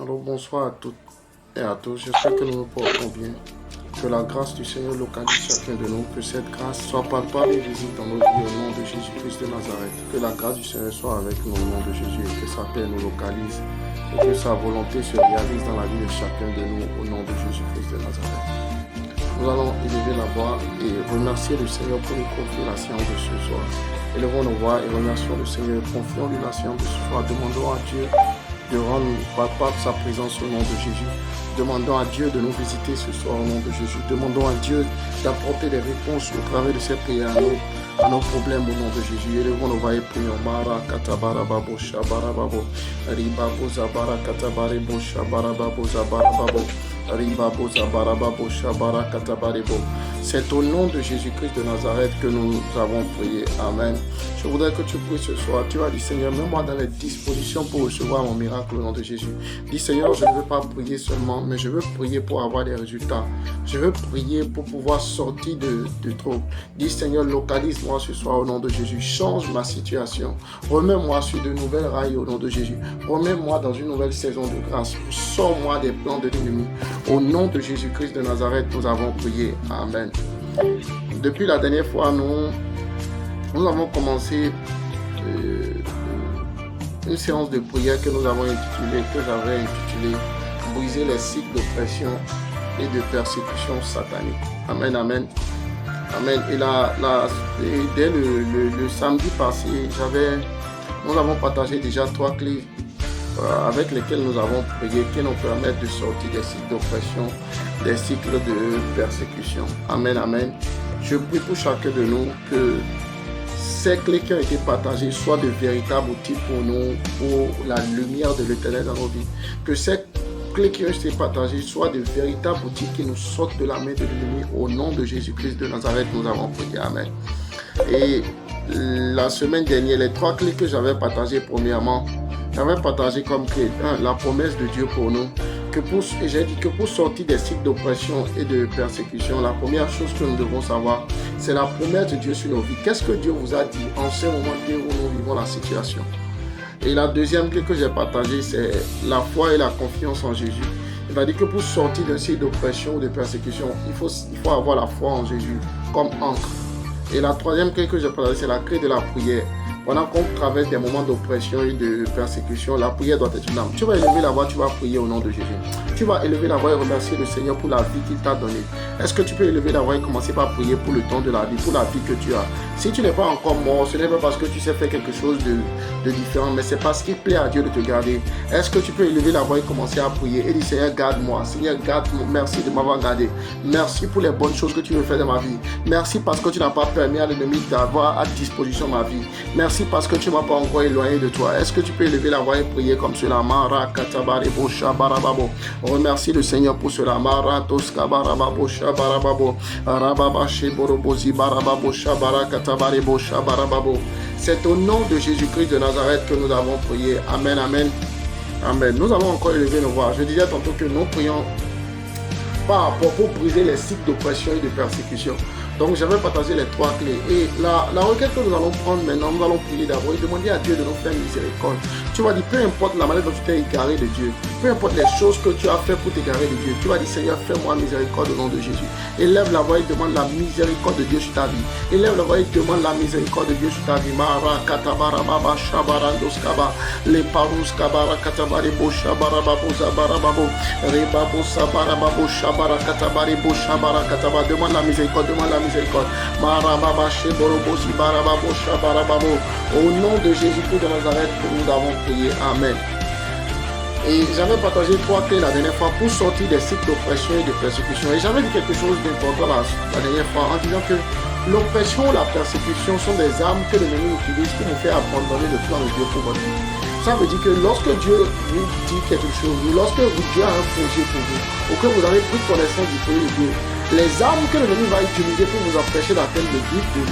Alors bonsoir à toutes et à tous, j'espère que nous nous portons bien. Que la grâce du Seigneur localise chacun de nous, que cette grâce soit palpable et visible dans nos vies au nom de Jésus-Christ de Nazareth. Que la grâce du Seigneur soit avec nous au nom de Jésus et que sa paix nous localise et que sa volonté se réalise dans la vie de chacun de nous au nom de Jésus-Christ de Nazareth. Nous allons élever la voix et remercier le Seigneur pour nous confier la séance de ce soir. Élevons nos voix et remercions le Seigneur, confions-lui la séance de ce soir, demandons à Dieu de rendre palpable sa présence au nom de Jésus. Demandons à Dieu de nous visiter ce soir au nom de Jésus. Demandons à Dieu d'apporter des réponses au travers de ces prières à nos problèmes au nom de Jésus. Élevons nos voix et prions. Mara katabarababo shabarababo. Ribabo zabara katabarebo shabarababo zabarababo. Ribabo zabarababo shabara katabarebo. C'est au nom de Jésus-Christ de Nazareth que nous avons prié. Amen. Je voudrais que tu pries ce soir. Tu vas dire, Seigneur, mets-moi dans les dispositions pour recevoir mon miracle au nom de Jésus. Dis, Seigneur, je ne veux pas prier seulement, mais je veux prier pour avoir des résultats. Je veux prier pour pouvoir sortir de trop. Dis, Seigneur, localise-moi ce soir au nom de Jésus. Change ma situation. Remets-moi sur de nouvelles rails au nom de Jésus. Remets-moi dans une nouvelle saison de grâce. Sors-moi des plans de l'ennemi. Au nom de Jésus-Christ de Nazareth, nous avons prié. Amen. Depuis la dernière fois, nous avons commencé une séance de prière que j'avais intitulée Briser les cycles d'oppression et de persécution satanique. Amen, amen. Amen. Et dès le samedi passé, nous avons partagé déjà 3 clés avec lesquelles nous avons prié qui nous permettent de sortir des cycles d'oppression, des cycles de persécution. Amen, amen. Je prie pour chacun de nous que ces clés qui ont été partagées soient de véritables outils pour nous, pour la lumière de l'Éternel dans nos vies. Que ces clés qui ont été partagées soient de véritables outils qui nous sortent de la main de l'ennemi. Au nom de Jésus-Christ de Nazareth, nous avons prié. Amen. Et la semaine dernière, les 3 clés que j'avais partagées, premièrement, j'avais partagé comme clé 1, la promesse de Dieu pour nous. Et j'ai dit que pour sortir des cycles d'oppression et de persécution, la première chose que nous devons savoir, c'est la promesse de Dieu sur nos vies. Qu'est-ce que Dieu vous a dit en ce moment où nous vivons la situation? Et la deuxième clé que j'ai partagée, c'est la foi et la confiance en Jésus. Il va dire que pour sortir d'un cycle d'oppression ou de persécution, il faut avoir la foi en Jésus comme encre. Et la troisième clé que j'ai partagée, c'est la clé de la prière. Pendant qu'on traverse des moments d'oppression et de persécution, la prière doit être une arme. Tu vas élever la voix, tu vas prier au nom de Jésus. Tu vas élever la voix et remercier le Seigneur pour la vie qu'il t'a donnée. Est-ce que tu peux élever la voix et commencer par prier pour le temps de la vie, pour la vie que tu as? Si tu n'es pas encore mort, ce n'est pas parce que tu sais faire quelque chose de différent, mais c'est parce qu'il plaît à Dieu de te garder. Est-ce que tu peux élever la voix et commencer à prier et dire, Seigneur, garde-moi. Seigneur, garde-moi. Merci de m'avoir gardé. Merci pour les bonnes choses que tu veux faire dans ma vie. Merci parce que tu n'as pas permis à l'ennemi d'avoir à disposition ma vie. Merci parce que tu ne m'as pas encore éloigné de toi. Est-ce que tu peux élever la voix et prier comme cela? Mara katabarebo shabarababo. Remercie le Seigneur pour cela. Mara toskabarababo shabarababo. Rababa sheborobo zibarababo shabarakatabaribo shabarababo. C'est au nom de Jésus-Christ de Nazareth que nous avons prié. Amen, amen. Amen. Nous allons encore élever nos voix. Je disais tantôt que nous prions par rapport pour briser les cycles d'oppression et de persécution. Donc j'avais partagé les 3 clés. Et la requête que nous allons prendre maintenant, nous allons prier d'abord et demander à Dieu de nous faire miséricorde. Tu vas dire, peu importe la manière dont tu t'es égaré de Dieu, peu importe les choses que tu as fait pour t'égarer de Dieu, tu vas dire, Seigneur, fais-moi miséricorde au nom de Jésus. Élève la voix et demande la miséricorde de Dieu sur ta vie. Élève la voix et demande la miséricorde de Dieu sur ta vie. Mara katabarababa shabarandoskaba le paruskabara katabarebo shabarababo zabarababo rebabo sabarababo shabara katabarebo shabara kataba. Demande la miséricorde, demande la miséricorde. Marababa sheborobo zibarababo shabarababo. Au nom de Jésus-Christ de Nazareth que nous avons prié. Amen. Et j'avais partagé 3 clés la dernière fois pour sortir des cycles d'oppression et de persécution. Et j'avais dit quelque chose d'important la dernière fois en disant que l'oppression ou la persécution sont des armes que l'ennemi utilise pour nous faire abandonner le plan de Dieu pour votre vie. Ça veut dire que lorsque Dieu vous dit quelque chose, lorsque Dieu a un projet pour vous, ou que vous avez pris connaissance du projet de Dieu, les armes que l'ennemi va utiliser pour vous empêcher d'atteindre le but de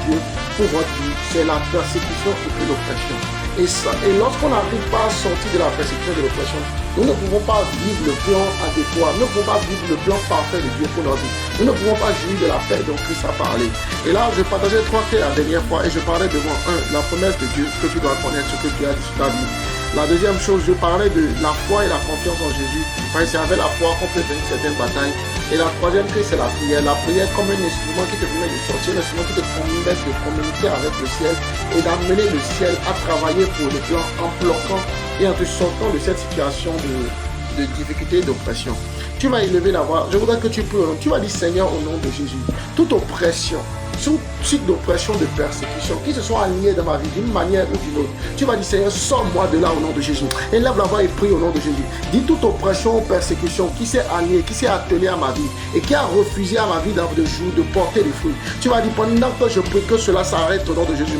Dieu pour votre vie, c'est la persécution et puis l'oppression. Et lorsqu'on n'arrive pas à sortir de la persécution et de l'oppression, nous ne pouvons pas vivre le plan adéquat, nous ne pouvons pas vivre le plan parfait de Dieu pour notre vie. Nous ne pouvons pas jouir de la paix dont Christ a parlé. Et là, je partageais 3 clés la dernière fois et je parlais devant 1, la promesse de Dieu que tu dois connaître, ce que Dieu a dit sur ta vie. La deuxième chose, je parlais de la foi et la confiance en Jésus. C'est avec la foi qu'on peut vaincre certaines batailles. Et la troisième clé, c'est la prière. La prière comme un instrument qui te permet de sortir, un instrument qui te permet de communiquer avec le ciel et d'amener le ciel à travailler pour le plan en bloquant et en te sortant de cette situation de difficulté et d'oppression. Tu vas élever la voix. Je voudrais que tu pries. Tu vas dire Seigneur au nom de Jésus. Toute oppression, tout type d'oppression, de persécution, qui se sont alignés dans ma vie d'une manière ou d'une autre. Tu vas dire Seigneur, sors-moi de là au nom de Jésus. Élève la voix et prie au nom de Jésus. Dis toute oppression ou persécution qui s'est alliée, qui s'est attelée à ma vie et qui a refusé à ma vie de jour de porter des fruits. Tu vas dire pendant que je prie que cela s'arrête au nom de Jésus.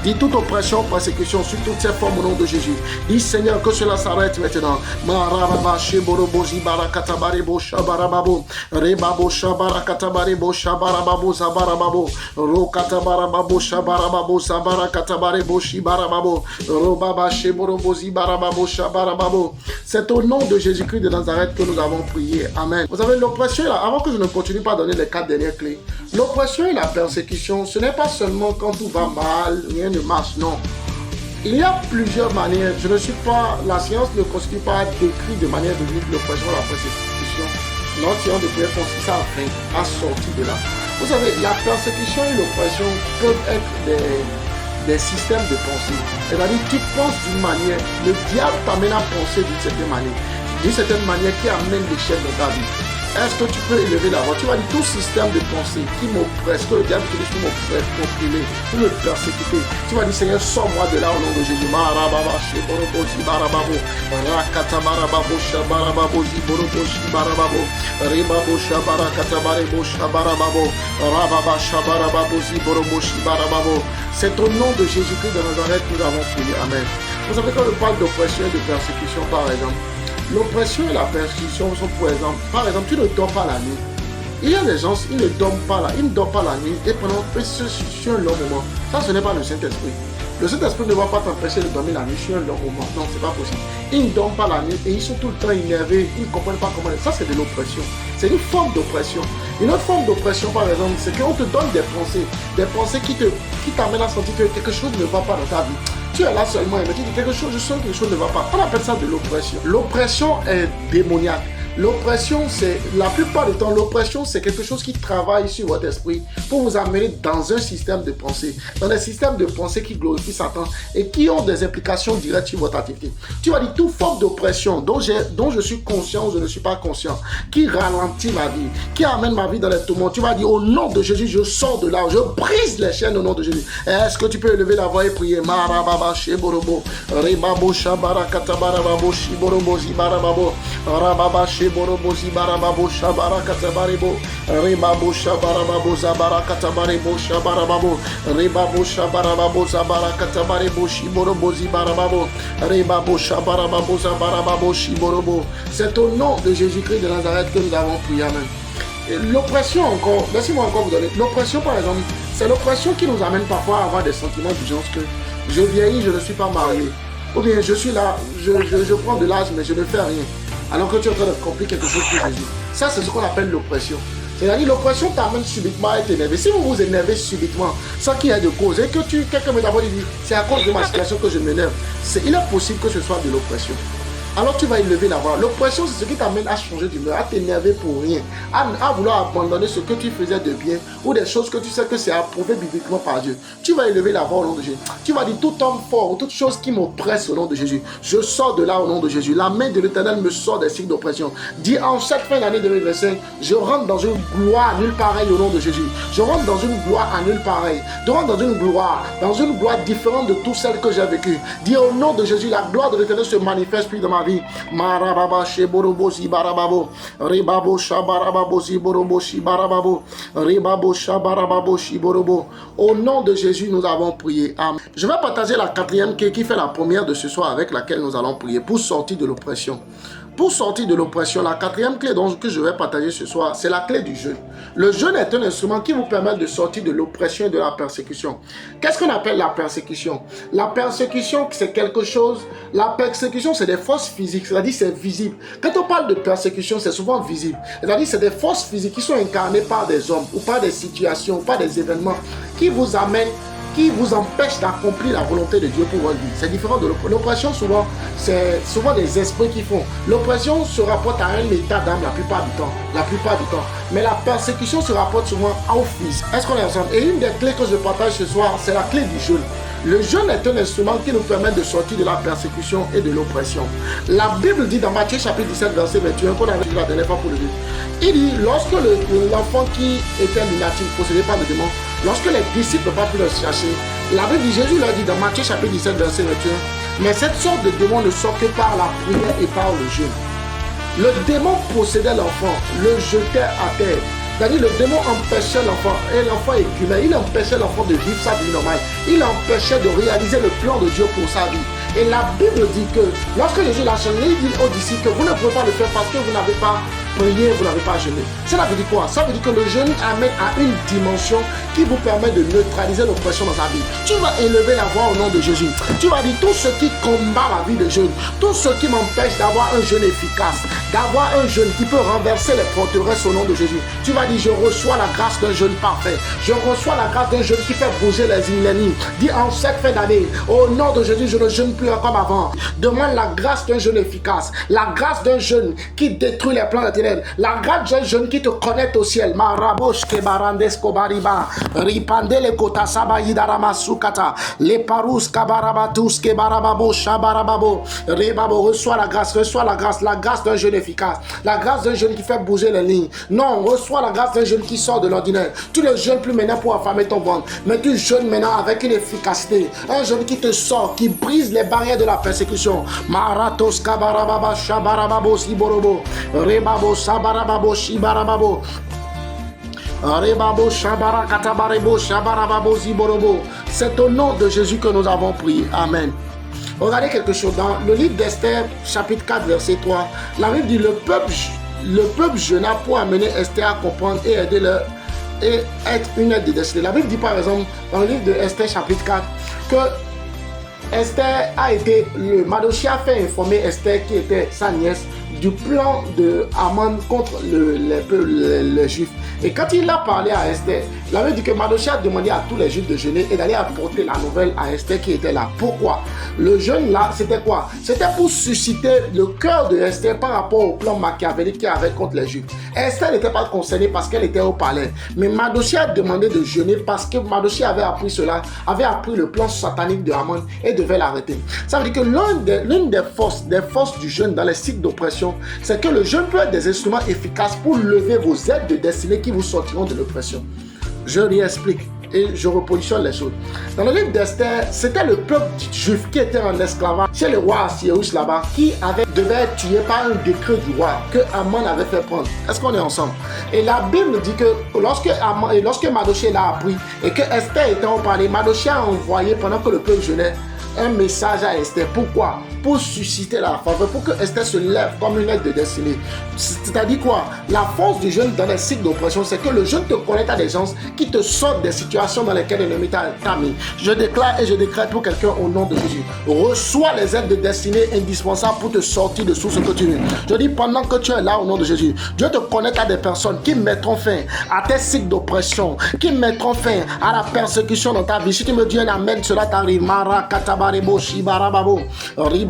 Dis toute oppression, persécution sur toutes ces formes au nom de Jésus. Dis Seigneur que cela s'arrête maintenant. C'est au nom de Jésus-Christ de Nazareth que nous avons prié. Amen. Vous savez, l'oppression, avant que je ne continue pas à donner les 4 dernières clés, l'oppression et la persécution, ce n'est pas seulement quand tout va mal, rien ne marche, non. Il y a plusieurs manières. Je ne suis pas, la science ne constitue pas décrit de manière de vivre l'oppression et la persécution. Notre science de prière consiste à sortir de là. Vous savez, la persécution et l'oppression peuvent être des systèmes de pensée. C'est-à-dire, tu penses d'une manière, le diable t'amène à penser d'une certaine manière qui amène l'échec dans ta vie. Est-ce que tu peux élever la voix? Tu vas dire tout système de pensée qui m'oppresse, que le diable utilise pour m'opprimer, pour me persécuter. Tu vas dire Seigneur, sors-moi de là au nom de Jésus. C'est au nom de Jésus-Christ de Nazareth que nous avons prié. Amen. Vous savez, quand on parle d'oppression et de persécution, par exemple, l'oppression et la persécution sont par exemple, tu ne dors pas la nuit. Il y a des gens, ils ne dorment pas la nuit et pendant sur un long moment. Ça, ce n'est pas le Saint-Esprit. Le Saint-Esprit ne va pas t'empêcher de dormir la nuit sur un long moment. Non, c'est pas possible. Ils ne dorment pas la nuit et ils sont tout le temps énervés. Ils ne comprennent pas comment. Ça, c'est de l'oppression. C'est une forme d'oppression. Une autre forme d'oppression, par exemple, c'est qu'on te donne des pensées qui t'amènent à sentir que quelque chose ne va pas dans ta vie. Tu es là seulement et tu dis quelque chose, je sens que quelque chose ne va pas. On appelle ça de l'oppression. L'oppression est démoniaque. L'oppression, c'est, la plupart du temps, l'oppression, c'est quelque chose qui travaille sur votre esprit pour vous amener dans un système de pensée, dans des systèmes de pensée qui glorifient Satan et qui ont des implications directes sur votre activité. Tu vas dire toute forme d'oppression dont je suis conscient ou je ne suis pas conscient, qui ralentit ma vie, qui amène ma vie dans les tourments. Tu vas dire au nom de Jésus, je sors de là, je brise les chaînes au nom de Jésus. Est-ce que tu peux élever la voix et prier? Marababa sheborobo, rebabo shabara katabarababo shiborobo zibarababo, rababa Borobo Zibarababo Shabara Katabarebo Rebabo Shabarababo Zabara Katabarebo Shabarababo Rebabo Shabarababo Zabara Katabarebo Shiborobo Zibarababo Rebabo Shabarababo Zabarababo Shiborobo. C'est au nom de Jésus-Christ de Nazareth que nous avons prié. Amen. Et l'oppression encore, laissez-moi encore vous donner. L'oppression par exemple, c'est l'oppression qui nous amène parfois à avoir des sentiments du genre que je vieillis, je ne suis pas marié. Ou bien je suis là, je prends de l'âge mais je ne fais rien. Alors que tu es en train de accomplir quelque chose pour Jésus. Ça, c'est ce qu'on appelle l'oppression. C'est-à-dire l'oppression t'amène subitement à être énervé. Si vous vous énervez subitement, sans qu'il y ait de cause, et que quelqu'un me d'abord dit, c'est à cause de ma situation que je m'énerve, il est possible que ce soit de l'oppression. Alors tu vas élever la voix. L'oppression, c'est ce qui t'amène à changer d'humeur, à t'énerver pour rien, à vouloir abandonner ce que tu faisais de bien ou des choses que tu sais que c'est approuvé bibliquement par Dieu. Tu vas élever la voix au nom de Jésus. Tu vas dire tout homme fort ou toute chose qui m'oppresse au nom de Jésus. Je sors de là au nom de Jésus. La main de l'Éternel me sort des signes d'oppression. Dis en cette fin d'année 2025, je rentre dans une gloire nulle pareille au nom de Jésus. Je rentre dans une gloire à nulle pareille. Je rentre dans une gloire différente de tout celle que j'ai vécue. Dis au nom de Jésus, la gloire de l'Éternel se manifeste plus dans ma vie. Marababa sheborobo zibarababo rebabo shabarababo ziborobo shibarababo rebabo shabarababo shiborobo. Au nom de Jésus, nous avons prié. Amen. Je vais partager la quatrième qui fait la première de ce soir avec laquelle nous allons prier pour sortir de l'oppression. Pour sortir de l'oppression, la quatrième clé que je vais partager ce soir, c'est la clé du jeûne. Le jeûne est un instrument qui vous permet de sortir de l'oppression et de la persécution. Qu'est-ce qu'on appelle la persécution? La persécution, c'est quelque chose... La persécution, c'est des forces physiques, c'est-à-dire c'est visible. Quand on parle de persécution, c'est souvent visible. C'est-à-dire c'est des forces physiques qui sont incarnées par des hommes ou par des situations, ou par des événements qui vous amènent qui vous empêche d'accomplir la volonté de Dieu pour votre vie. C'est différent de l'oppression. Souvent, c'est souvent des esprits qui font. L'oppression se rapporte à un état d'âme la plupart du temps. La plupart du temps. Mais la persécution se rapporte souvent au fils. Est-ce qu'on est ensemble? Et une des clés que je partage ce soir, c'est la clé du jeûne. Le jeûne est un instrument qui nous permet de sortir de la persécution et de l'oppression. La Bible dit dans Matthieu chapitre 17, verset 21, qu'on avait dit la dernière fois pour le dire. Il dit, lorsque l'enfant qui était lunatique, possédé par le démon, lorsque les disciples n'ont pas pu le chercher, la Bible dit, Jésus leur dit dans Matthieu chapitre 17, verset 21, mais cette sorte de démon ne sort que par la prière et par le jeûne. Le démon possédait l'enfant, le jetait à terre. C'est-à-dire le démon empêchait l'enfant, et l'enfant écumait, il empêchait l'enfant de vivre sa vie normale, il empêchait de réaliser le plan de Dieu pour sa vie. Et la Bible dit que lorsque Jésus l'a changé, il dit aux disciples que vous ne pouvez pas le faire parce que vous n'avez pas prié, vous n'avez pas jeûné. Cela veut dire quoi? Ça veut dire que le jeûne amène à une dimension qui vous permet de neutraliser l'oppression dans sa vie. Tu vas élever la voix au nom de Jésus. Tu vas dire tout ce qui combat la vie de jeûne, tout ce qui m'empêche d'avoir un jeûne efficace, d'avoir un jeûne qui peut renverser les forteresses au nom de Jésus. Tu vas dire je reçois la grâce d'un jeûne parfait. Je reçois la grâce d'un jeûne qui fait bouger les ennemis. Dis en cette fin d'année, au nom de Jésus, je ne jeûne plus comme avant. Demande la grâce d'un jeûne efficace, la grâce d'un jeûne qui détruit les plans de ténèbres, la grâce d'un jeûne qui te connecte au ciel. Marabosh kebarandes kobariba, ripande le kota sabayidarama sukata, les parous kabarabatus kebarababo shabarababo, rebabo. Reçois la grâce d'un jeûne efficace, la grâce d'un jeûne qui fait bouger les lignes. Non, reçois la grâce d'un jeûne qui sort de l'ordinaire. Tu ne jeûnes plus maintenant pour affamer ton ventre, mais tu jeûnes maintenant avec une efficacité, un jeûne qui te sort, qui brise les barrières de la persécution. Maratos kabarababa shabarababo siborobo, rebabo sabarababo shibarababo, rebabo shabarakatabarebo shabarababo ziborobo. C'est au nom de Jésus que nous avons prié. Amen. Regardez quelque chose dans le livre d'Esther, chapitre 4, verset 3. La Bible dit le peuple jeûna pour amener Esther à comprendre et aider leur et être une aide de destinée. La Bible dit par exemple dans le livre de Esther, chapitre 4, que Esther a été, Mardochée a fait informer Esther, qui était sa nièce, du plan de Haman contre les Juifs. Et quand il a parlé à Esther, la Bible dit que Mardochée a demandé à tous les Juifs de jeûner et d'aller apporter la nouvelle à Esther qui était là. Pourquoi? Le jeûne là, c'était quoi? C'était pour susciter le cœur de Esther par rapport au plan machiavélique qu'il y avait contre les Juifs. Esther n'était pas concernée parce qu'elle était au palais. Mais Mardochée a demandé de jeûner parce que Mardochée avait appris cela, avait appris le plan satanique de Haman et devait l'arrêter. Ça veut dire que l'une des forces du jeûne dans les cycles d'oppression, c'est que le jeûne peut être des instruments efficaces pour lever vos aides de destinée qui vous sortiront de l'oppression. Je réexplique et je repositionne les choses. Dans le livre d'Esther, c'était le peuple juif qui était en esclavage chez le roi Assyrus là-bas, qui devait être tué par un décret du roi que Haman avait fait prendre. Est-ce qu'on est ensemble? Et la Bible dit que lorsque Mardochée l'a appris et que Esther était en palais, Mardochée a envoyé pendant que le peuple jeûnait un message à Esther. Pourquoi? Pour susciter la faveur, pour que Esther se lève comme une aide de destinée. C'est-à-dire quoi? La force du jeûne dans les cycles d'oppression, c'est que le jeûne te connecte à des gens qui te sortent des situations dans lesquelles l'ennemi t'a mis. Je déclare et je décrète pour quelqu'un au nom de Jésus. Reçois les aides de destinée indispensables pour te sortir de sous ce que tu veux. Je dis pendant que tu es là au nom de Jésus, Dieu te connecte à des personnes qui mettront fin à tes cycles d'oppression, qui mettront fin à la persécution dans ta vie. Si tu me dis un amen, cela t'arrive. Mara katabarebo shibarababo.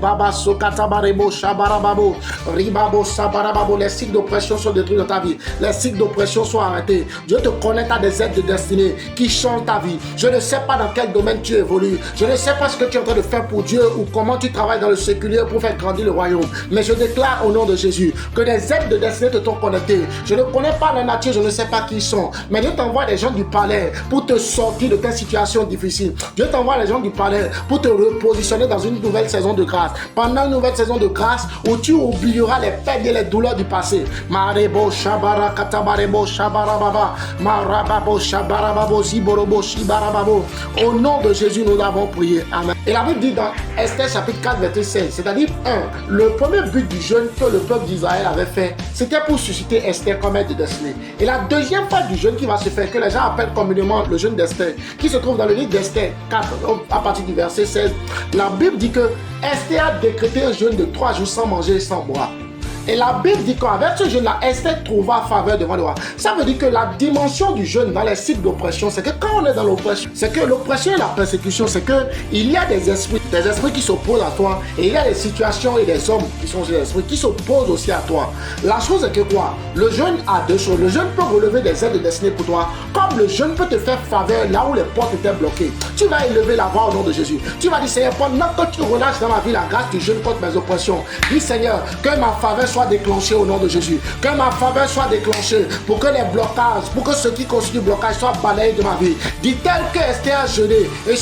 Baba Sokatabarebo Shabarababo Ribabo Sabarababo. Les cycles d'oppression sont détruits dans ta vie. Les cycles d'oppression sont arrêtés. Dieu te connecte à des aides de destinée qui changent ta vie. Je ne sais pas dans quel domaine tu évolues. Je ne sais pas ce que tu es en train de faire pour Dieu ou comment tu travailles dans le séculier pour faire grandir le royaume. Mais je déclare au nom de Jésus que des aides de destinée te sont connectées. Je ne connais pas la nature, je ne sais pas qui ils sont. Mais Dieu t'envoie des gens du palais pour te sortir de tes situations difficiles. Dieu t'envoie des gens du palais pour te repositionner dans une nouvelle saison de grâce. Pendant une nouvelle saison de grâce où tu oublieras les peines et les douleurs du passé. Marebo Shabara Katabarebo Shabarababa Marababo Shabarababo Ziborobo Shibarababo. Au nom de Jésus, nous avons prié. Amen. Et la Bible dit dans Esther chapitre 4, verset 16, c'est-à-dire 1, le premier but du jeûne que le peuple d'Israël avait fait, c'était pour susciter Esther comme aide de destinée. Et la deuxième phase du jeûne qui va se faire, que les gens appellent communément le jeûne d'Esther, qui se trouve dans le livre d'Esther 4, à partir du verset 16, la Bible dit que Esther a décrété un jeûne de 3 jours sans manger et sans boire. Et la Bible dit qu'avec ce jeûne-là, Esther trouva faveur devant le roi. Ça veut dire que la dimension du jeûne dans les cycles d'oppression, c'est que quand on est dans l'oppression, c'est que l'oppression et la persécution, c'est que il y a des esprits qui s'opposent à toi, et il y a des situations et des hommes qui sont des esprits qui s'opposent aussi à toi. La chose est que quoi? Le jeûne a deux choses. Le jeûne peut relever des aides destinées pour toi, comme le jeûne peut te faire faveur là où les portes étaient bloquées. Tu vas élever la voix au nom de Jésus. Tu vas dire, Seigneur, pendant que tu relâches dans ma vie la grâce du jeûne contre mes oppressions, dis Seigneur, que ma faveur soit déclenchée au nom de Jésus. Que ma faveur soit déclenchée pour que les blocages, pour que ce qui constitue blocage soit balayé de ma vie. Dis tel que Esther a jeûné et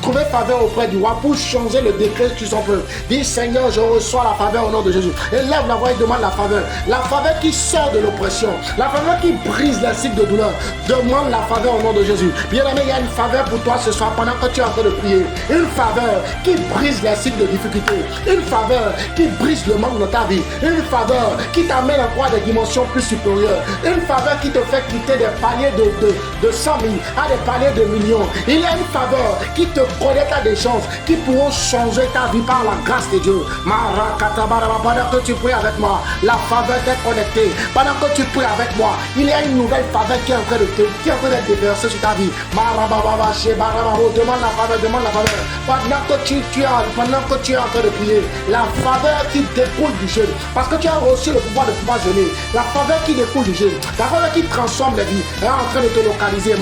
trouver faveur auprès du roi pour changer le décret qui s'en peut. Dis Seigneur, je reçois la faveur au nom de Jésus. Élève la voix et demande la faveur. La faveur qui sort de l'oppression. La faveur qui brise les cycles de douleur. Demande la faveur au nom de Jésus. Bien aimé, il y a une faveur pour toi ce soir pendant que tu es en train de prier. Une faveur qui brise les cycles de difficulté. Une faveur qui brise le manque dans ta vie. Une faveur qui t'amène encore à des dimensions plus supérieures. Une faveur qui te fait quitter des paliers de 100 000 à des paliers de millions. Il y a une faveur qui te connecte à des choses qui pourront changer ta vie par la grâce de Dieu. Pendant que tu pries avec moi, la faveur t'est connectée. Pendant que tu pries avec moi, il y a une nouvelle faveur qui est en train d'être déversée sur ta vie. Demande la faveur, demande la faveur. Pendant que tu es en train de prier, la faveur qui découle du jeûne, parce que tu as reçu le pouvoir de pouvoir jeûner, la faveur qui découle du jeûne, la faveur qui transforme les vies, est en train de te localiser.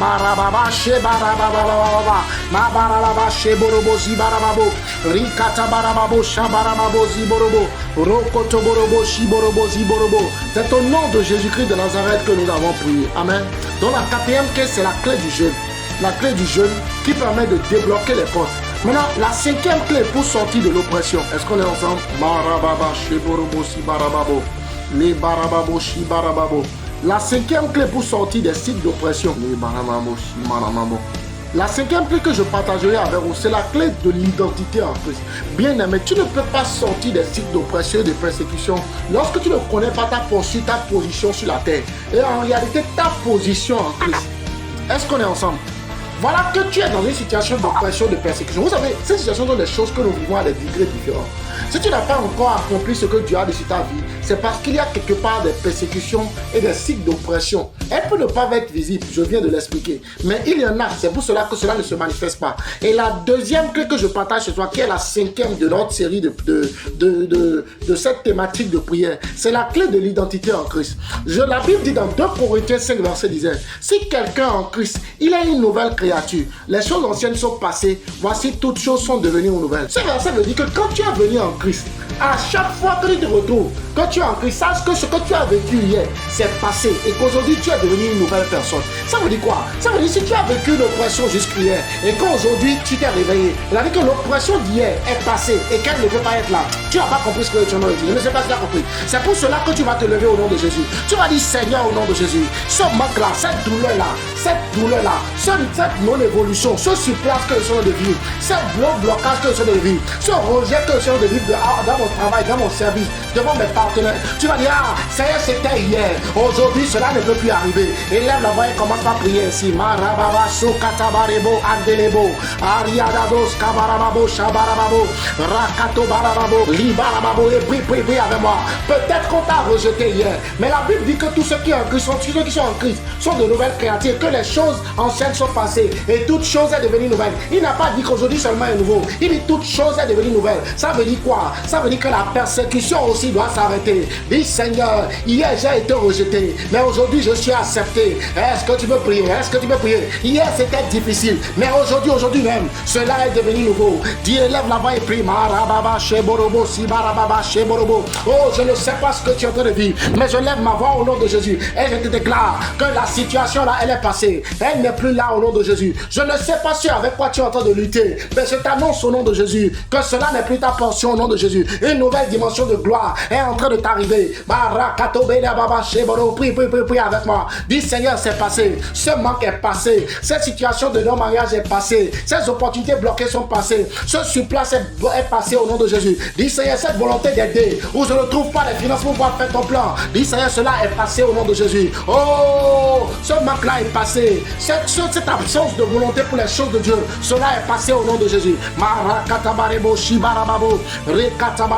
C'est au nom de Jésus-Christ de Nazareth que nous avons prié. Amen. Donc la quatrième clé, c'est la clé du jeûne. La clé du jeûne qui permet de débloquer les portes. Maintenant, la cinquième clé pour sortir de l'oppression. Est-ce qu'on est ensemble? La cinquième clé pour sortir des cycles d'oppression. La cinquième clé que je partagerai avec vous, c'est la clé de l'identité en Christ. Bien aimé, tu ne peux pas sortir des cycles d'oppression et de persécution lorsque tu ne connais pas ta posture, ta position sur la terre. Et en réalité, ta position en Christ. Est-ce qu'on est ensemble? Voilà que tu es dans une situation d'oppression, de persécution. Vous savez, ces situations sont des choses que nous vivons à des degrés différents. Si tu n'as pas encore accompli ce que Dieu a décidé ta vie, c'est parce qu'il y a quelque part des persécutions et des cycles d'oppression. Elle peut ne pas être visible, je viens de l'expliquer. Mais il y en a, c'est pour cela que cela ne se manifeste pas. Et la deuxième clé que je partage ce soir, qui est la cinquième de notre série de cette thématique de prière, c'est la clé de l'identité en Christ. La Bible dit dans 2 Corinthiens 5, verset 10, si quelqu'un en Christ, il a une nouvelle créature, les choses anciennes sont passées, voici toutes choses sont devenues nouvelles. Ce verset veut dire que quand tu es venu en Christ, à chaque fois que tu te retrouves, quand tu es en Christ, sache que ce que tu as vécu hier, c'est passé et qu'aujourd'hui tu es devenu une nouvelle personne. Ça veut dire quoi? Ça veut dire si tu as vécu l'oppression jusqu'hier et qu'aujourd'hui tu t'es réveillé, ça veut dire que l'oppression d'hier est passée et qu'elle ne peut pas être là. Tu n'as pas compris ce que tu as dit. Je ne sais pas si tu as compris. C'est pour cela que tu vas te lever au nom de Jésus. Tu vas dire Seigneur au nom de Jésus, ce manque-là, cette douleur-là, cette non-évolution, ce surplace que je suis en train de vivre, ce blocage que je suis en train de vivre, ce rejet que je suis en train de vivre dans mon travail, dans mon service, devant mes partenaires. Tu vas dire, ah, Seigneur, c'était hier. Aujourd'hui, cela ne peut plus arriver. Élève la voix et commence à prier ainsi. Marababa, Sokatabarebo, Adelebo, Ariadados, Kabarababo, Shabarababo, Rakato Barababo, Libarababo, et prie avec moi. Peut-être qu'on t'a rejeté hier, mais la Bible dit que tous ceux qui sont en Christ, ceux qui sont en Christ, sont de nouvelles créatures, que les choses anciennes sont passées et toutes choses sont devenues nouvelles. Il n'a pas dit qu'aujourd'hui seulement est nouveau. Il dit toutes choses sont devenues nouvelles. Ça veut dire quoi? Ça veut dire que la persécution aussi doit s'arrêter. Dis Seigneur, hier j'ai été rejeté, mais aujourd'hui je suis accepté. Est-ce que tu peux prier? Est-ce que tu peux prier? Hier c'était difficile, mais aujourd'hui même, cela est devenu nouveau. Dis, élève la voix et prie. Marababa, Sheborobo, Sibarababa, Sheborobo. Oh, je ne sais pas ce que tu es en train de vivre, mais je lève ma voix au nom de Jésus et je te déclare que la situation là, elle est passée. Elle n'est plus là au nom de Jésus. Je ne sais pas si avec quoi tu es en train de lutter, mais je t'annonce au nom de Jésus que cela n'est plus ta portion au nom de Jésus. Une nouvelle dimension de gloire est en train de t'arriver. Prie avec moi. Dis Seigneur, c'est passé. Ce manque est passé. Cette situation de non-mariage est passée. Ces opportunités bloquées sont passées. Ce surplace est passé au nom de Jésus. Dis Seigneur, cette volonté d'aider où je ne trouve pas les financements pour faire ton plan. Dis Seigneur, cela est passé au nom de Jésus. Oh, ce manque-là est passé. Cette absence de volonté pour les choses de Dieu, cela est passé au nom de Jésus. Marakatabarebo, Shibarababo, Rekatabarabo.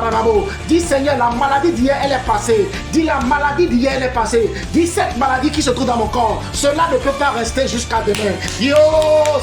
Dis Seigneur, la maladie d'hier, elle est passée. Dis la maladie d'hier, elle est passée. Dis cette maladie qui se trouve dans mon corps. Cela ne peut pas rester jusqu'à demain. Yo,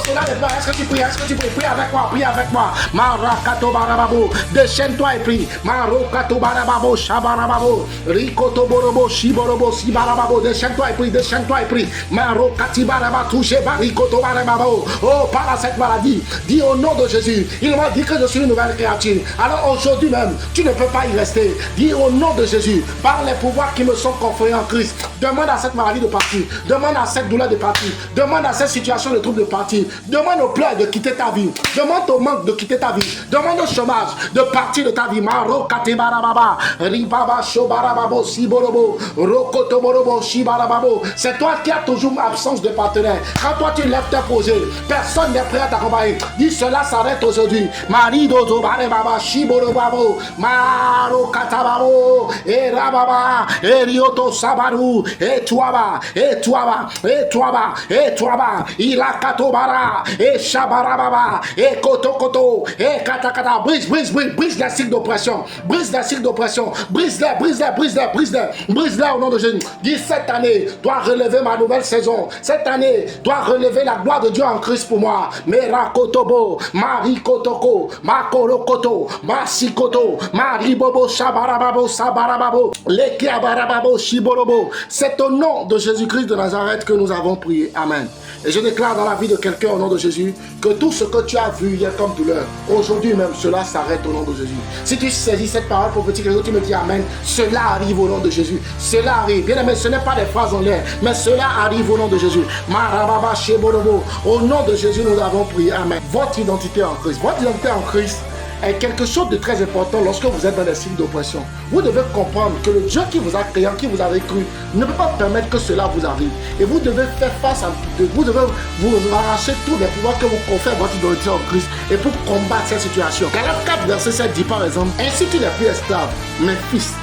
cela ne peut pas. Est-ce que tu pries? Est-ce que tu pries? Prie avec moi, prie avec moi. Marakato barababo. Déchaîne-toi et prie. Marokato barababo, shabarababo. Rikoto borobo, shiborobo, sibarababo. Déchaîne-toi et prie, déchaîne-toi et prie. Marokati baraba, touche barikoto barababo. Oh, par à cette maladie. Dis au nom de Jésus. Il m'a dit que je suis une nouvelle créature. Alors aujourd'hui même, tu ne peux pas y rester. Dis au nom de Jésus, par les pouvoirs qui me sont conférés en Christ, demande à cette maladie de partir. Demande à cette douleur de partir. Demande à cette situation de trouble de partir. Demande au pleurs de quitter ta vie. Demande au manque de quitter ta vie. Demande au chômage de partir de ta vie. Maro katebarababa, ribaba shobarababo, siborobo, rokotoborobo, shibarababo. C'est toi qui as toujours absence de partenaire. Quand toi tu lèves tes projets, personne n'est prêt à t'accompagner. Dis cela s'arrête aujourd'hui. Marido zobarebaba, shiborobabo, maro katababo, et rababa, et rioto sabaru, et tuaba, et tuaba, et tuaba, et tuaba, ilakatobara, et shabarababa, et kotokoto, et katakata. Brise, brise, brise, brise la cycle d'oppression. Brise la cycle d'oppression. Brise-les, brise-les, brise-les, brise-les. Brise-les au nom de Jésus. Dis cette année, dois relever ma nouvelle saison. Cette année, dois relever la gloire de Dieu en Christ pour moi. Merakotobo, Marikotoko, Makorokoto, Masikoto, Maribobo, Shabarababo, Sabarababo, Lekiabarababo, Shiborobo. C'est au nom de Jésus-Christ de Nazareth que nous avons prié. Amen. Et je déclare dans la vie de quelqu'un au nom de Jésus que tout ce que tu as vu hier comme douleur, aujourd'hui même, cela s'arrête au nom de Jésus. Si tu saisis cette parole prophétique, tu me dis Amen, cela arrive au nom de Jésus. Cela arrive. Bien aimé, ce n'est pas des phrases en l'air, mais cela arrive au nom de Jésus. Marababa, Sheborobo. Au nom de Jésus, nous avons prié. Amen. Votre identité en Christ. Votre identité en Christ est quelque chose de très important lorsque vous êtes dans des signes d'oppression. Vous devez comprendre que le Dieu qui vous a créé, en qui vous avez cru, ne peut pas permettre que cela vous arrive. Et vous devez faire face à... Vous devez vous arracher tous les pouvoirs que vous confère votre identité en Christ et pour combattre cette situation. Galates 4, verset 7 dit par exemple, ainsi tu n'es plus esclave, mais fils.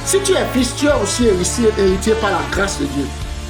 Si tu es fils, tu es aussi héritier par la grâce de Dieu.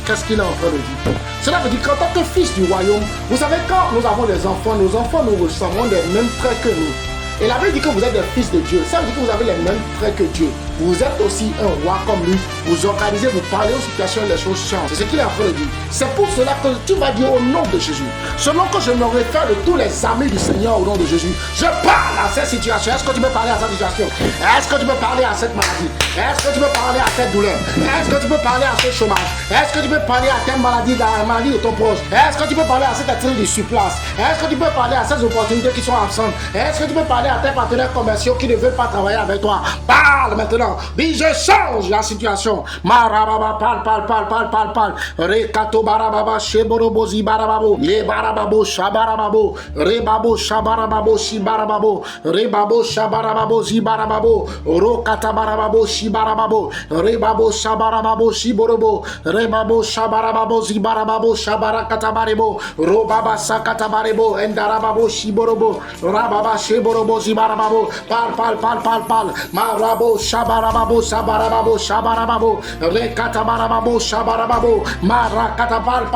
Qu'est-ce qu'il est en train de dire? Cela veut dire qu'en tant que fils du royaume, vous savez, quand nous avons des enfants, nos enfants nous ressemblent les mêmes traits que nous. Et la Bible dit que vous êtes des fils de Dieu. Ça veut dire que vous avez les mêmes traits que Dieu. Vous êtes aussi un roi comme lui. Vous organisez, vous parlez aux situations, les choses changent. C'est ce qu'il est en train de dire. C'est pour cela que tu vas dire au nom de Jésus. Selon que je me réfère de tous les amis du Seigneur au nom de Jésus. Je parle à cette situation. Est-ce que tu peux parler à cette situation? Est-ce que tu peux parler à cette maladie? Est-ce que tu peux parler à cette douleur? Est-ce que tu peux parler à ce chômage? Est-ce que tu peux parler à telle maladie, la maladie de ton proche? Est-ce que tu peux parler à cette attitude du surplace? Est-ce que tu peux parler à ces opportunités qui sont absentes? Est-ce que tu peux parler à tes partenaires commerciaux qui ne veulent pas travailler avec toi? Parle maintenant. Dis, je change la situation. Marababa, parle. Rekato barababa, sheborobo, zibarababo. Le barababo, shabarababo. Rebabo, shabarababo, shibarababo. Rebabo, shabarababo, zibarababo. Rokata barababo, shibarababo. Rebabo, shabarababo, shiborobo. Rebabo, shabarababo, zibarababo, shabarakatabarebo. Robaba, sakatabarebo. Endarababo, shiborobo. Rababa, sheborobo, zibarababo. Parle. Marabo, shabarababo, shabarababo. Rekatabarababo, shabarababo. Marakata, parle.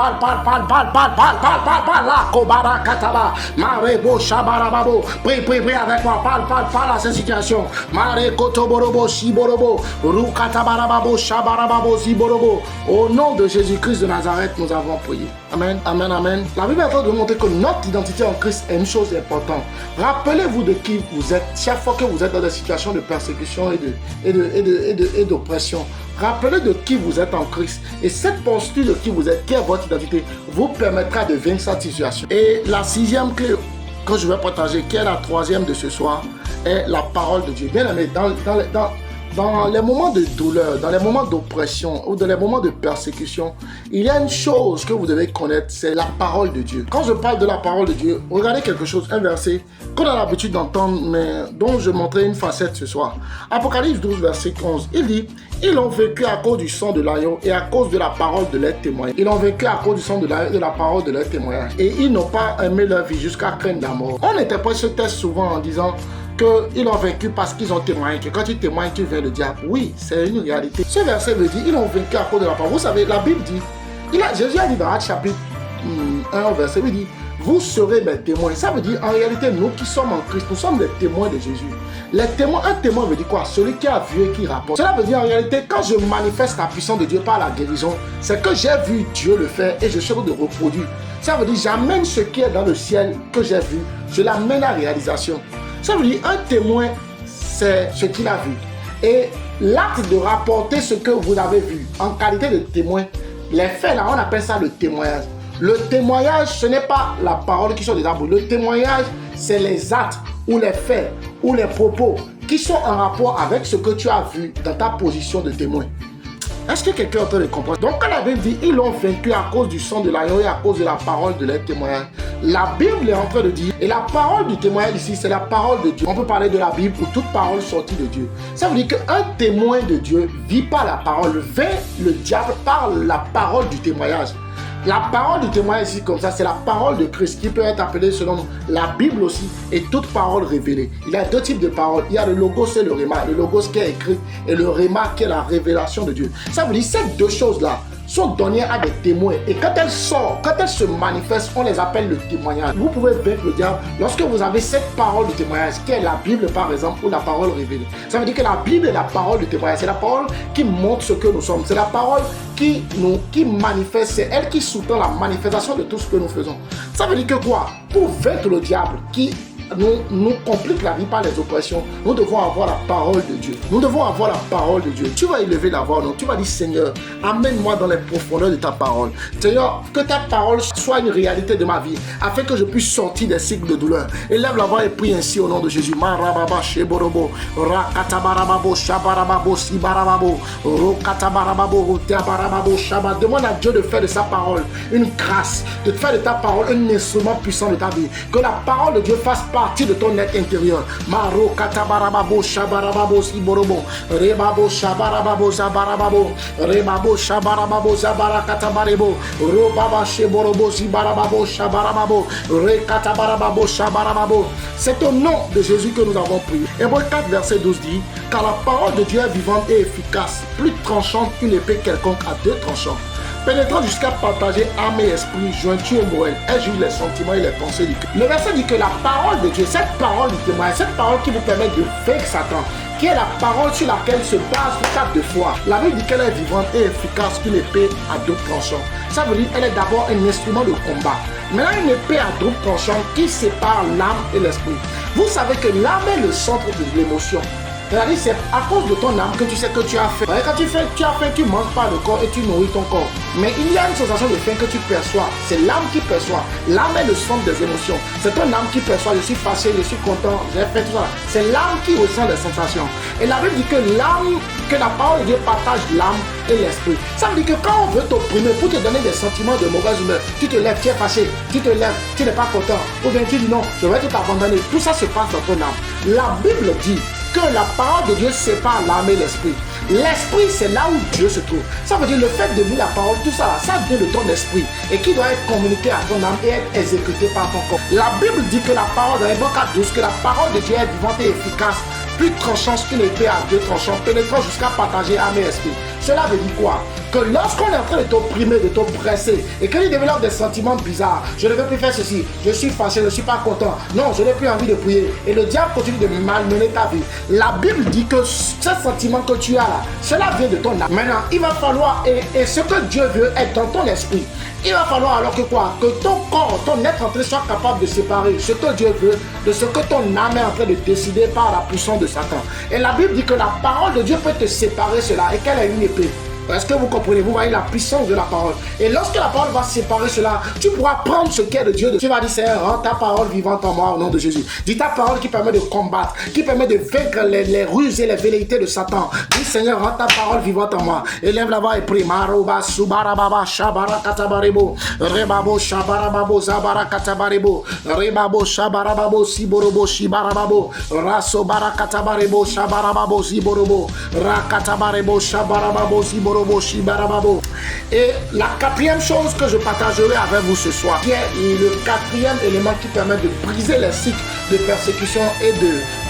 La kobarakataba. Marebo, shabarababo. Prie avec moi. Parle à cette situation. Marekotoborobo, shiborobo. Rukatabarababo, shabarababo, ziborobo. Au nom de Jésus-Christ de Nazareth, nous avons prié. Amen. La Bible est en train de montrer que notre identité en Christ est une chose importante. Rappelez-vous de qui vous êtes. Chaque fois que vous êtes dans des situations de persécution et d'oppression, rappelez de qui vous êtes en Christ. Et cette posture de qui vous êtes, qui est votre identité, vous permettra de vaincre cette situation. Et la sixième clé que je vais partager, qui est la troisième de ce soir, est la parole de Dieu. Bien aimé, dans les moments de douleur, dans les moments d'oppression ou dans les moments de persécution, il y a une chose que vous devez connaître, c'est la parole de Dieu. Quand je parle de la parole de Dieu, regardez quelque chose, un verset qu'on a l'habitude d'entendre, mais dont je montrerai une facette ce soir. Apocalypse 12, verset 11, il dit, ils ont vécu à cause du sang de l'agneau et à cause de la parole de leur témoignage. Ils ont vécu à cause du sang de l'agneau et de la parole de leur témoignage. Et ils n'ont pas aimé leur vie jusqu'à craindre la mort. On interprète ce texte souvent en disant qu'ils ont vaincu parce qu'ils ont témoigné. Que quand tu témoignes, tu vaincres le diable. Oui, c'est une réalité. Ce verset veut dire, ils ont vaincu à cause de la parole. Vous savez, la Bible dit, Jésus a dit dans Actes chapitre 1, verset, il dit, vous serez mes témoins. Ça veut dire, en réalité, nous qui sommes en Christ, nous sommes les témoins de Jésus. Les témoins, un témoin veut dire quoi? Celui qui a vu et qui rapporte. Cela veut dire en réalité, quand je manifeste la puissance de Dieu par la guérison, c'est que j'ai vu Dieu le faire et je suis de reproduire. Ça veut dire j'amène ce qui est dans le ciel que j'ai vu, je l'amène à réalisation. Ça veut dire un témoin, c'est ce qu'il a vu. Et l'acte de rapporter ce que vous avez vu en qualité de témoin, les faits là, on appelle ça le témoignage. Le témoignage, ce n'est pas la parole qui sont des arbres. Le témoignage, c'est les actes ou les faits ou les propos qui sont en rapport avec ce que tu as vu dans ta position de témoin. Est-ce que quelqu'un est en train de comprendre? Donc quand la Bible dit ils l'ont vaincu à cause du sang de l'agneau et à cause de la parole de leur témoignage, la Bible est en train de dire, et la parole du témoignage ici, c'est la parole de Dieu. On peut parler de la Bible ou toute parole sortie de Dieu. Ça veut dire qu'un témoin de Dieu vit par la parole, vainc le diable par la parole du témoignage. La parole du témoignage ici comme ça, c'est la parole de Christ qui peut être appelée selon la Bible aussi et toute parole révélée. Il y a deux types de paroles. Il y a le logos et le réma. Le logos qui est écrit et le réma qui est la révélation de Dieu. Ça veut dire que ces deux choses-là sont données à des témoins. Et quand elles sortent, quand elles se manifestent, on les appelle le témoignage. Vous pouvez vaincre le diable lorsque vous avez cette parole de témoignage, qui est la Bible par exemple, ou la parole révélée. Ça veut dire que la Bible est la parole de témoignage. C'est la parole qui montre ce que nous sommes. C'est la parole qui manifeste. C'est elle qui sous-tend la manifestation de tout ce que nous faisons. Ça veut dire que quoi? Pour vaincre le diable qui nous complique la vie par les oppressions, nous devons avoir la parole de Dieu. Nous devons avoir la parole de Dieu. Tu vas élever la voix, non? Tu vas dire, Seigneur, amène-moi dans les profondeurs de ta parole. Seigneur, que ta parole soit une réalité de ma vie, afin que je puisse sortir des cycles de douleur. Élève la voix et prie ainsi au nom de Jésus. Marababa sheborobo, rakatabarababo, shabarababo, sibarababo, rokatabarababo, roteabarababo, shaba. Demande à Dieu de faire de sa parole une grâce, de faire de ta parole un instrument puissant de ta vie. Que la parole de Dieu fasse partie de ton être intérieur. Maro katabarababo shabarababo siborobo rebabo shabarababo zabarababo rebabo shabarababo zabarakatabarebo robaba sheborobo zibarababo shabarababo rekatabarababo shabarababo. C'est au nom de Jésus que nous avons prié. Hébreux 4 verset 12 dit: car la parole de Dieu est vivante et efficace, plus tranchante qu'une épée quelconque à deux tranchants, pénétrant jusqu'à partager âme et esprit, jointure et moelle, elle juge les sentiments et les pensées du cœur. Le verset dit que la parole de Dieu, cette parole du témoin, cette parole qui vous permet de vaincre Satan, qui est la parole sur laquelle se base chaque de foi. La Bible dit qu'elle est vivante et efficace qu'une épée à double tranchant. Ça veut dire qu'elle est d'abord un instrument de combat. Maintenant, une épée à double tranchant qui sépare l'âme et l'esprit. Vous savez que l'âme est le centre de l'émotion. C'est-à-dire c'est à cause de ton âme que tu sais que tu as faim. Quand tu as faim, tu manges pas le corps et tu nourris ton corps. Mais il y a une sensation de faim que tu perçois. C'est l'âme qui perçoit. L'âme est le centre des émotions. C'est ton âme qui perçoit. Je suis fâché, je suis content, j'ai fait tout ça. C'est l'âme qui ressent les sensations. Et la Bible dit que l'âme, que la parole de Dieu partage l'âme et l'esprit. Ça veut dire que quand on veut t'opprimer pour te donner des sentiments de mauvaise humeur, tu te lèves, tu es fâché, tu te lèves, tu n'es pas content. Ou bien tu dis non, je vais tout abandonner. Tout ça se passe dans ton âme. La Bible dit que la parole de Dieu sépare l'âme et l'esprit. L'esprit, c'est là où Dieu se trouve. Ça veut dire le fait de lire la parole, tout ça, ça vient de ton esprit et qui doit être communiqué à ton âme et être exécuté par ton corps. La Bible dit que la parole, dans Hébreux 4:12, que la parole de Dieu est vivante et efficace, plus tranchante qu'une épée à deux tranchants, pénétrant jusqu'à partager âme et esprit. Cela veut dire quoi? Que lorsqu'on est en train de t'opprimer, de t'oppresser, et que tu développes des sentiments bizarres, je ne veux plus faire ceci, je suis fâché, je ne suis pas content, non, je n'ai plus envie de prier, et le diable continue de malmener ta vie. La Bible dit que ce sentiment que tu as là, cela vient de ton âme. Maintenant, il va falloir, et ce que Dieu veut est dans ton esprit. Il va falloir alors que quoi? Que ton corps, ton être entré soit capable de séparer ce que Dieu veut de ce que ton âme est en train de décider par la puissance de Satan. Et la Bible dit que la parole de Dieu peut te séparer cela et qu'elle est une épée. Est-ce que vous comprenez? Vous voyez la puissance de la parole. Et lorsque la parole va séparer cela, tu pourras prendre ce qui est de Dieu. Tu vas dire, Seigneur, rends ta parole vivante en moi au nom de Jésus. Dis ta parole qui permet de combattre, qui permet de vaincre les ruses et les velléités de Satan. Dis, Seigneur, rends ta parole vivante en moi. Élève la voix et prie. Maroba, subarababa, shabarakatabarebo. Rebabo, shabarababo, zabarakatabarebo. Rebabo, shabarababo, siborobo, shibarababo. Raso barakatabarebo, shabarababo, ziborobo. Rakatabarebo, shabarababo, ziborobo. Et la quatrième chose que je partagerai avec vous ce soir, qui est le quatrième élément qui permet de briser les cycles de persécution et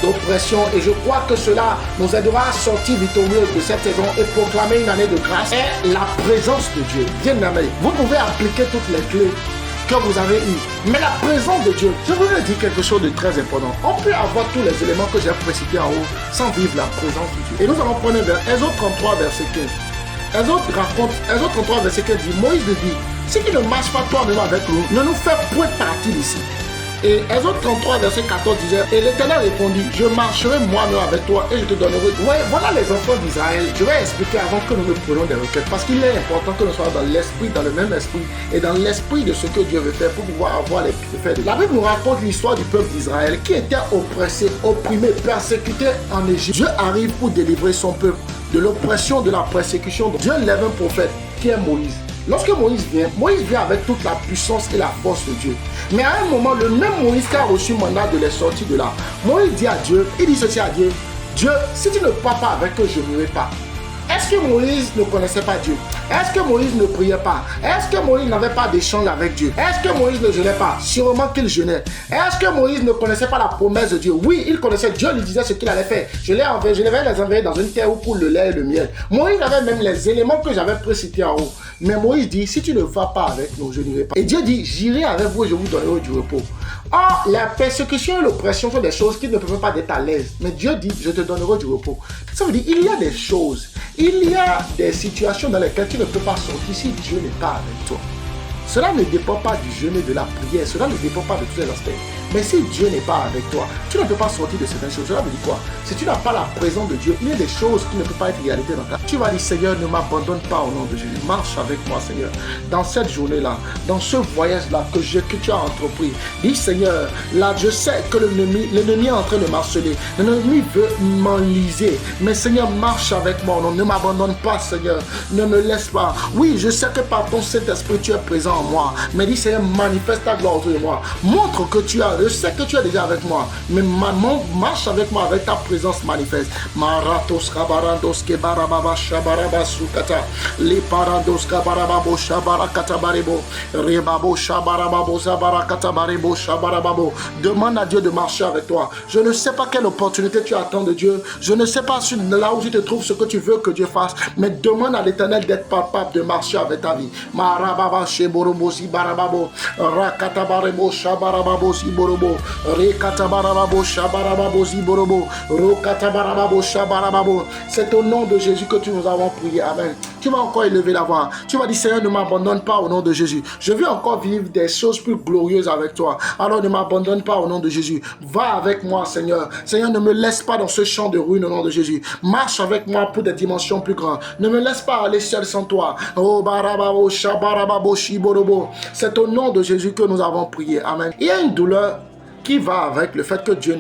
d'oppression, et je crois que cela nous aidera à sortir victorieux de cette saison et proclamer une année de grâce, est la présence de Dieu. Bien aimé, vous pouvez appliquer toutes les clés que vous avez eue, mais la présence de Dieu. Je voudrais dire quelque chose de très important. On peut avoir tous les éléments que j'ai précités en haut sans vivre la présence de Dieu. Et nous allons prendre Exode 33, verset 15. Exode 33, verset 15 dit, Moïse le dit, si tu ne marches pas toi-même avec nous, ne nous fais point partie d'ici. Et Exode 33, verset 14 disait, et l'Éternel répondit, je marcherai moi-même avec toi et je te donnerai. Ouais, voilà les enfants d'Israël. Je vais expliquer avant que nous ne prenions des requêtes, parce qu'il est important que nous soyons dans l'esprit, dans le même esprit, et dans l'esprit de ce que Dieu veut faire pour pouvoir avoir les effets. La Bible nous raconte l'histoire du peuple d'Israël qui était oppressé, opprimé, persécuté en Égypte. Dieu arrive pour délivrer son peuple de l'oppression, de la persécution. Dieu lève un prophète qui est Moïse. Lorsque Moïse vient avec toute la puissance et la force de Dieu. Mais à un moment, le même Moïse qui a reçu le mandat de les sortir de là, Moïse dit à Dieu, il dit ceci à Dieu, Dieu, si tu ne pars pas avec eux, je n'irai pas. Est-ce que Moïse ne connaissait pas Dieu? Est-ce que Moïse ne priait pas? Est-ce que Moïse n'avait pas d'échange avec Dieu? Est-ce que Moïse ne jeûnait pas? Sûrement qu'il jeûnait. Est-ce que Moïse ne connaissait pas la promesse de Dieu? Oui, il connaissait. Dieu lui disait ce qu'il allait faire. Je les envoyé dans une terre où coule le lait et le miel. Moïse avait même les éléments que j'avais précités en haut. Mais Moïse dit, si tu ne vas pas avec nous, je n'irai pas. Et Dieu dit, j'irai avec vous et je vous donnerai du repos. Or, la persécution et l'oppression sont des choses qui ne peuvent pas être à l'aise. Mais Dieu dit, je te donnerai du repos. Ça veut dire, il y a des choses, il y a des situations dans lesquelles tu ne peux pas sortir si Dieu n'est pas avec toi. Cela ne dépend pas du jeûne et de la prière, cela ne dépend pas de tous les aspects. Mais si Dieu n'est pas avec toi, tu ne peux pas sortir de certaines choses. Cela veut dire quoi? Si tu n'as pas la présence de Dieu, il y a des choses qui ne peuvent pas être réalité dans ta vie. Tu vas dire, Seigneur, ne m'abandonne pas au nom de Jésus. Marche avec moi, Seigneur. Dans cette journée-là, dans ce voyage-là que tu as entrepris, dis, Seigneur, là, je sais que l'ennemi est en train de m'harceler. L'ennemi veut m'enliser. Mais Seigneur, marche avec moi. Non, ne m'abandonne pas, Seigneur. Ne me laisse pas. Oui, je sais que par ton Saint-Esprit, tu es présent en moi. Mais dis, Seigneur, manifeste ta gloire autour de moi. Montre que tu as. Je sais que tu es déjà avec moi. Mais marche avec moi avec ta présence manifeste. Maratos kabarandos kebarababa shabaraba sukata. Les parandos kabarababo shabarakata barebo. Rebabo shabarababo zabarakata barebo shabarababo. Demande à Dieu de marcher avec toi. Je ne sais pas quelle opportunité tu attends de Dieu. Je ne sais pas là où tu te trouves ce que tu veux que Dieu fasse. Mais demande à l'Éternel d'être capable de marcher avec ta vie. Marababa sheborobo zibarababo. Rakata barebo shabarababo ziborobo. Rekatabarababo shabarababo ziborobo. Rokatabarababo shabarababo. C'est au nom de Jésus que nous avons prié. Amen. Tu vas encore élever la voix. Tu vas dire, Seigneur, ne m'abandonne pas au nom de Jésus. Je veux encore vivre des choses plus glorieuses avec toi. Alors ne m'abandonne pas au nom de Jésus. Va avec moi, Seigneur. Seigneur, ne me laisse pas dans ce champ de ruines au nom de Jésus. Marche avec moi pour des dimensions plus grandes. Ne me laisse pas aller seul sans toi. Oh, barababo, shabarababo, shiborobo. C'est au nom de Jésus que nous avons prié. Amen. Il y a une douleur qui va avec le fait que Dieu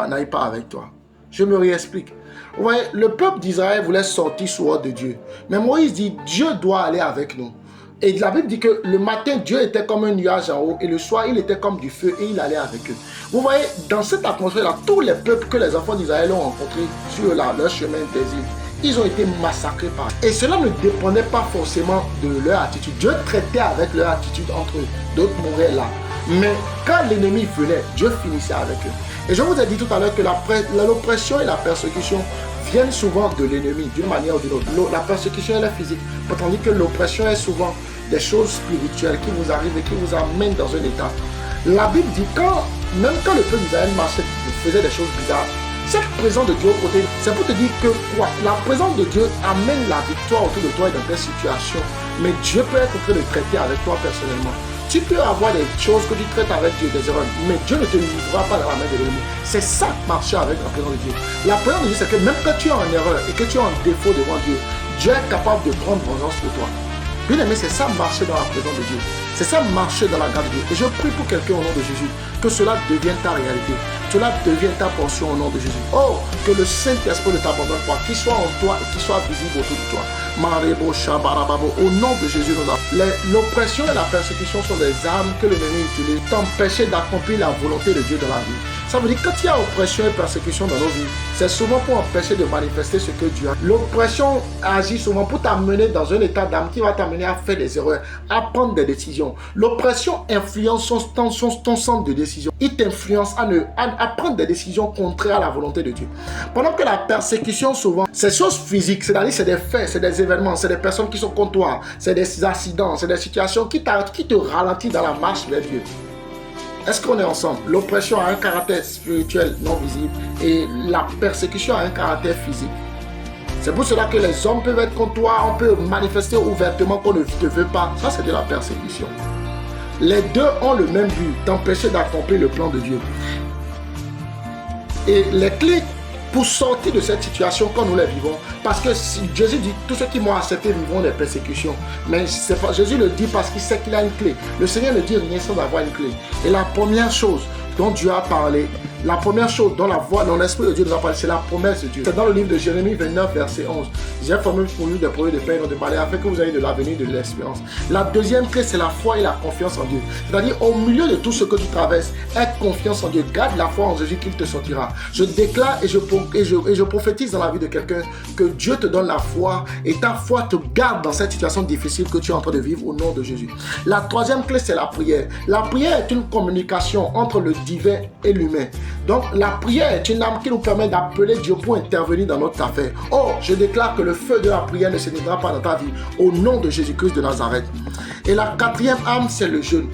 n'aille pas avec toi. Je me réexplique. Vous voyez, le peuple d'Israël voulait sortir sous ordre de Dieu. Mais Moïse dit, Dieu doit aller avec nous. Et la Bible dit que le matin, Dieu était comme un nuage en haut. Et le soir, il était comme du feu et il allait avec eux. Vous voyez, dans cette atmosphère-là, tous les peuples que les enfants d'Israël ont rencontrés sur leur chemin d'exil, ils ont été massacrés par eux. Et cela ne dépendait pas forcément de leur attitude. Dieu traitait avec leur attitude entre eux. D'autres mouraient là. Mais quand l'ennemi venait, Dieu finissait avec eux. Et je vous ai dit tout à l'heure que l'oppression et la persécution viennent souvent de l'ennemi, d'une manière ou d'une autre. La persécution, elle est physique, tandis que l'oppression est souvent des choses spirituelles qui vous arrivent et qui vous amènent dans un état. La Bible dit même quand le peuple d'Israël marchait, faisait des choses bizarres, cette présence de Dieu au côté, c'est pour te dire que quoi? La présence de Dieu amène la victoire autour de toi et dans tes situations. Mais Dieu peut être en train de traiter avec toi personnellement. Tu peux avoir des choses que tu traites avec Dieu, des erreurs, mais Dieu ne te livrera pas dans la main de l'ennemi. C'est ça, marcher avec la présence de Dieu. La présence de Dieu, c'est que même quand tu es en erreur et que tu es en défaut devant Dieu, Dieu est capable de prendre vengeance pour toi. Bien aimé, c'est ça marcher dans la présence de Dieu. C'est ça marcher dans la grâce de Dieu. Et je prie pour quelqu'un au nom de Jésus, que cela devienne ta réalité. Cela devienne ta portion au nom de Jésus. Oh, que le Saint-Esprit ne t'abandonne pas, qu'il soit en toi et qu'il soit visible autour de toi. Marebo shabarababo. Au nom de Jésus, l'oppression et la persécution sont des armes que l'ennemi utilise pour t'empêcher d'accomplir la volonté de Dieu dans la vie. Ça veut dire que quand il y a oppression et persécution dans nos vies, c'est souvent pour empêcher de manifester ce que Dieu a. L'oppression agit souvent pour t'amener dans un état d'âme qui va t'amener à faire des erreurs, à prendre des décisions. L'oppression influence ton centre de décision. Il t'influence à prendre des décisions contraires à la volonté de Dieu. Pendant que la persécution, souvent, c'est choses physiques, c'est-à-dire c'est des faits, c'est des événements, c'est des personnes qui sont contre toi, c'est des accidents, c'est des situations qui te ralentissent dans la marche vers Dieu. Est-ce qu'on est ensemble? L'oppression a un caractère spirituel non visible et la persécution a un caractère physique. C'est pour cela que les hommes peuvent être contre toi, on peut manifester ouvertement qu'on ne te veut pas. Ça, c'est de la persécution. Les deux ont le même but, t'empêcher d'accomplir le plan de Dieu. Et les clés pour sortir de cette situation quand nous les vivons, parce que Jésus dit, tous ceux qui m'ont accepté vivront des persécutions. Mais Jésus le dit parce qu'il sait qu'il a une clé. Le Seigneur ne dit rien sans avoir une clé. Et la première chose dont Dieu a parlé, la première chose dont la voix, dont l'Esprit de Dieu nous a parlé, c'est la promesse de Dieu. C'est dans le livre de Jérémie 29, verset 11. J'ai formé pour vous des projets de paix et de malheur afin que vous ayez de l'avenir et de l'espérance. La deuxième clé, c'est la foi et la confiance en Dieu. C'est-à-dire, au milieu de tout ce que tu traverses, aie confiance en Dieu. Garde la foi en Jésus qu'il te sortira. Je déclare et je prophétise dans la vie de quelqu'un que Dieu te donne la foi et ta foi te garde dans cette situation difficile que tu es en train de vivre au nom de Jésus. La troisième clé, c'est la prière. La prière est une communication entre le divin et l'humain. Donc la prière est une arme qui nous permet d'appeler Dieu pour intervenir dans notre affaire. Oh, je déclare que le feu de la prière ne s'éteindra pas dans ta vie au nom de Jésus-Christ de Nazareth. Et la quatrième arme, c'est le jeûne.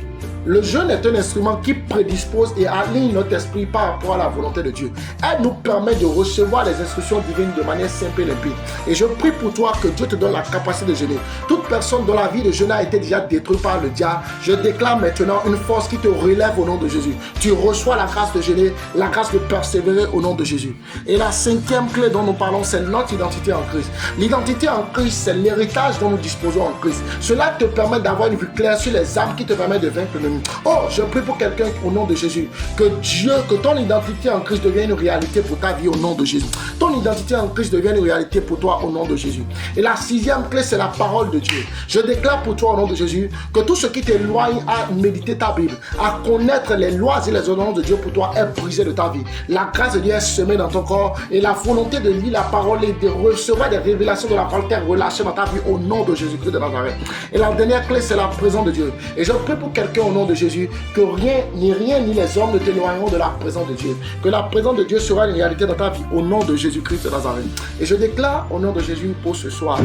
Le jeûne est un instrument qui prédispose et aligne notre esprit par rapport à la volonté de Dieu. Elle nous permet de recevoir les instructions divines de manière simple et limpide. Et je prie pour toi que Dieu te donne la capacité de jeûner. Toute personne dont la vie de jeûne a été déjà détruite par le diable, je déclare maintenant une force qui te relève au nom de Jésus. Tu reçois la grâce de jeûner, la grâce de persévérer au nom de Jésus. Et la cinquième clé dont nous parlons, c'est notre identité en Christ. L'identité en Christ, c'est l'héritage dont nous disposons en Christ. Cela te permet d'avoir une vue claire sur les armes qui te permettent de vaincre le. Oh, je prie pour quelqu'un au nom de Jésus. Que ton identité en Christ devienne une réalité pour ta vie au nom de Jésus. Ton identité en Christ devienne une réalité pour toi au nom de Jésus. Et la sixième clé, c'est la parole de Dieu. Je déclare pour toi au nom de Jésus que tout ce qui t'éloigne à méditer ta Bible, à connaître les lois et les ordonnances de Dieu pour toi est brisé de ta vie. La grâce de Dieu est semée dans ton corps et la volonté de lire la parole et de recevoir des révélations de la parole est relâchée dans ta vie au nom de Jésus-Christ de Nazareth. Et la dernière clé, c'est la présence de Dieu. Et je prie pour quelqu'un au nom de Jésus que rien ni les hommes ne t'éloigneront de la présence de Dieu. Que la présence de Dieu sera une réalité dans ta vie au nom de Jésus-Christ de Nazareth. Et je déclare au nom de Jésus pour ce soir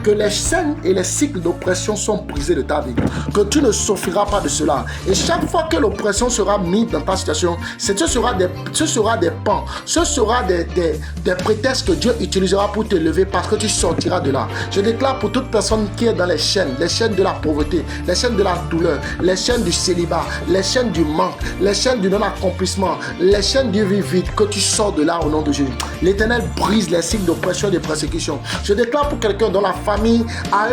que les chaînes et les cycles d'oppression sont brisés de ta vie. Que tu ne souffriras pas de cela. Et chaque fois que l'oppression sera mise dans ta situation, ce sera des pans, ce sera des prétextes que Dieu utilisera pour te lever parce que tu sortiras de là. Je déclare pour toute personne qui est dans les chaînes de la pauvreté, les chaînes de la douleur, les chaînes du célibat, les chaînes du manque, les chaînes du non-accomplissement, les chaînes du vide, que tu sors de là au nom de Jésus. L'Éternel brise les cycles d'oppression et de persécution. Je déclare pour quelqu'un dont la famille a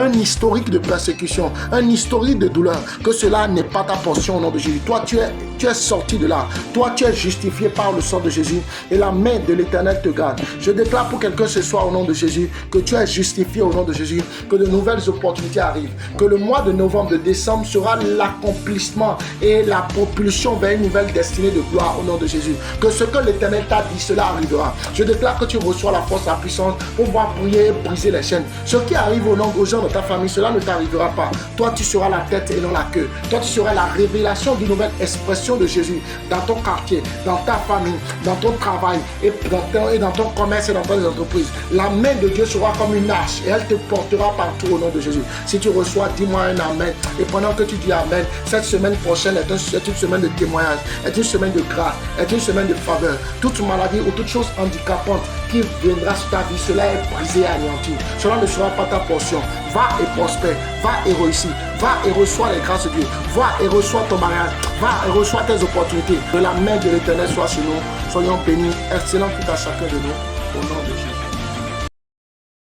un historique de persécution, un historique de douleur, que cela n'est pas ta portion au nom de Jésus. Toi, tu es sorti de là. Toi, tu es justifié par le sang de Jésus et la main de l'Éternel te garde. Je déclare pour quelqu'un ce soir au nom de Jésus que tu es justifié au nom de Jésus, que de nouvelles opportunités arrivent, que le mois de novembre, de décembre sera l'accomplissement et la propulsion vers une nouvelle destinée de gloire au nom de Jésus. Que ce que l'Éternel t'a dit, cela arrivera. Je déclare que tu reçois la force, la puissance pour pouvoir prier et briser les chaînes. Ce qui arrive aux gens de ta famille, cela ne t'arrivera pas. Toi, tu seras la tête et non la queue. Toi, tu seras la révélation d'une nouvelle expression de Jésus dans ton quartier, dans ta famille, dans ton travail et dans ton commerce et dans ton entreprise. La main de Dieu sera comme une hache et elle te portera partout au nom de Jésus. Si tu reçois, dis-moi un amen. Et pendant que tu dis amen, cette semaine prochaine est une semaine de témoignage, est une semaine de grâce, est une semaine de faveur. Toute maladie ou toute chose handicapante qui viendra sur ta vie, cela est brisé et anéanti. Cela ne sera pas ta portion. Va et prospère, va et réussis, va et reçois les grâces de Dieu, va et reçois ton mariage, va et reçois tes opportunités. Que la main de l'Éternel soit sur nous. Soyons bénis. Excellent tout à chacun de nous. Au nom de Jésus.